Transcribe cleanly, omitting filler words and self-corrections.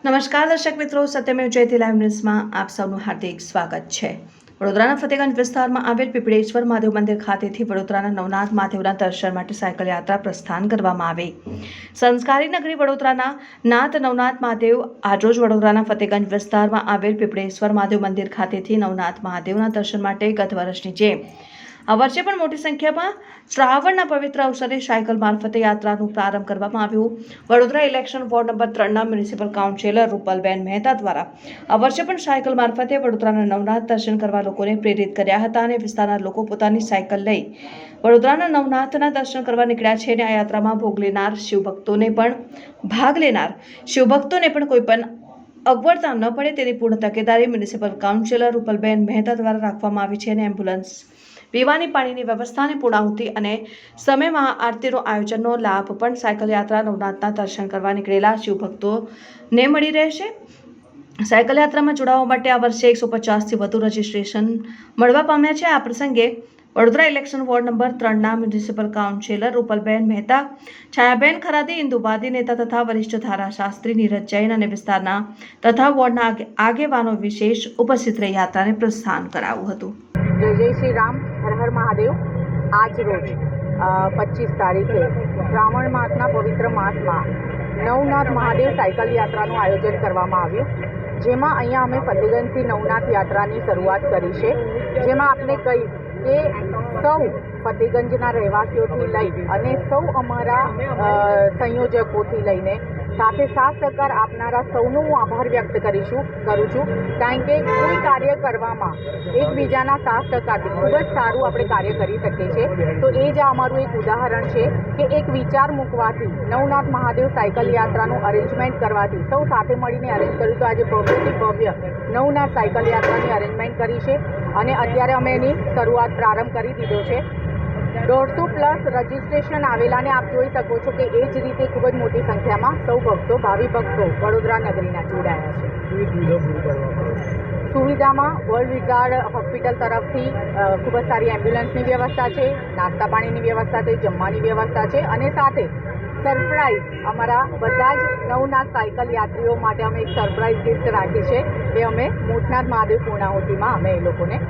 નમસ્કાર દર્શક મિત્રો, સત્યમેવ જયતે લાઈવ ન્યૂઝમાં આપ સૌનું હાર્દિક સ્વાગત છે। વડોદરાના ફતેગંજ વિસ્તારમાં આવેલ પીપળેશ્વર મહાદેવ મંદિર ખાતેથી વડોદરાના નવનાથ મહાદેવના દર્શન માટે સાયકલ યાત્રા પ્રસ્થાન કરવામાં આવી। સંસ્કારી નગરી વડોદરાના નાથ નવનાથ મહાદેવ આજરોજ વડોદરાના ફતેગંજ વિસ્તારમાં આવેલ પીપળેશ્વર મહાદેવ મંદિર ખાતેથી નવનાથ મહાદેવના દર્શન માટે ગત વર્ષની જેમ આ વર્ષે પણ મોટી સંખ્યામાં શ્રાવણના પવિત્ર અવસરે સાયકલ મારફતે યાત્રાનો પ્રારંભ કરવામાં આવ્યો। વડોદરા ઇલેક્શન વોર્ડ નંબર 3ના મ્યુનિસિપલ કાઉન્સિલર રૂપલબેન મહેતા દ્વારા આ વર્ષે પણ સાયકલ મારફતે વડોદરાના નવનાથ દર્શન કરવા લોકોને પ્રેરિત કર્યા હતા અને વિસ્તારના લોકો પોતાની સાયકલ લઈ વડોદરાના નવનાથના દર્શન કરવા નીકળ્યા છે અને આ યાત્રામાં ભાગ લેનાર શિવભક્તોને પણ કોઈ પણ અગવડતા ન પડે તેની પૂર્ણ તકેદારી મ્યુનિસિપલ કાઉન્સિલર રૂપલબેન મહેતા દ્વારા રાખવામાં આવી છે અને એમ્બ્યુલન્સ, પીવાની પાણીની વ્યવસ્થાની પૂર્ણાહુતિ અને સમયમાં આરતીનો આયોજનનો લાભ પણ સાયકલ યાત્રા નવનાથના દર્શન કરવા નીકળેલા શિવભક્તોને મળી રહેશે। સાયકલ યાત્રામાં જોડાવા માટે આ વર્ષે 150થી વધુ રજીસ્ટ્રેશન મળવા પામ્યા છે। આ પ્રસંગે વડોદરા ઇલેક્શન વોર્ડ નંબર 3ના મ્યુનિસિપલ કાઉન્સિલર રૂપલબેન મહેતા, છાયાબેન ખરાદી, હિન્દુવાદી નેતા તથા વરિષ્ઠ ધારાશાસ્ત્રી નીરજ જૈન અને વિસ્તારના તથા વોર્ડના આગેવાનો વિશેષ ઉપસ્થિત રહી યાત્રાને પ્રસ્થાન કરાવ્યું હતું। जय श्री राम, हर हर महादेव। आज रोज 25 તારીખે શ્રાવણ માસના પવિત્ર માસમાં નવનાથ મહાદેવ સાયકલ યાત્રાનું આયોજન કરવામાં આવ્યું, જેમાં અહીંયા અમે ફતેગંજથી નવનાથ યાત્રાની શરૂઆત કરી છે। જેમાં આપણે કહીશ કે સૌ ફતેગંજના રહેવાસીઓથી લઈ અને સૌ અમારા સંયોજકોથી લઈને સાથે સાથ સહકાર આપનારા સૌનો હું આભાર વ્યક્ત કરું છું, કારણ કે કોઈ કાર્ય કરવામાં એકબીજાના સાથ સહકારથી ખૂબ જ સારું આપણે કાર્ય કરી શકીએ છીએ। તો એ જ અમારું એક ઉદાહરણ છે કે એક વિચાર મૂકવાથી નવનાથ મહાદેવ સાયકલ યાત્રાનું અરેન્જમેન્ટ કરવાથી સૌ સાથે મળીને અરેન્જ કર્યું, તો આજે ભવ્યથી ભવ્ય નવનાથ સાયકલ યાત્રાની અરેન્જમેન્ટ કરી છે અને અત્યારે અમે એની શરૂઆત પ્રારંભ કરી દીધો છે। 150+ રજીસ્ટ્રેશન આવેલાને આપ જોઈ શકો છો કે એ જ રીતે ખૂબ જ મોટી સંખ્યામાં સૌ ભક્તો, ભાવિ ભક્તો વડોદરા નગરીના જોડાયા છે। સુવિધામાં વર્લ્ડ વિઝાર્ડ હોસ્પિટલ તરફથી ખૂબ જ સારી એમ્બ્યુલન્સની વ્યવસ્થા છે, નાસ્તા પાણીની વ્યવસ્થા છે, જમવાની વ્યવસ્થા છે અને સાથે સરપ્રાઈઝ અમારા બધા જ નવનાથ સાયકલ યાત્રીઓ માટે અમે એક સરપ્રાઈઝ ગિફ્ટ રાખી છે, એ અમે મોટનાથ મહાદેવ પૂર્ણાહુતિમાં અમે એ લોકોને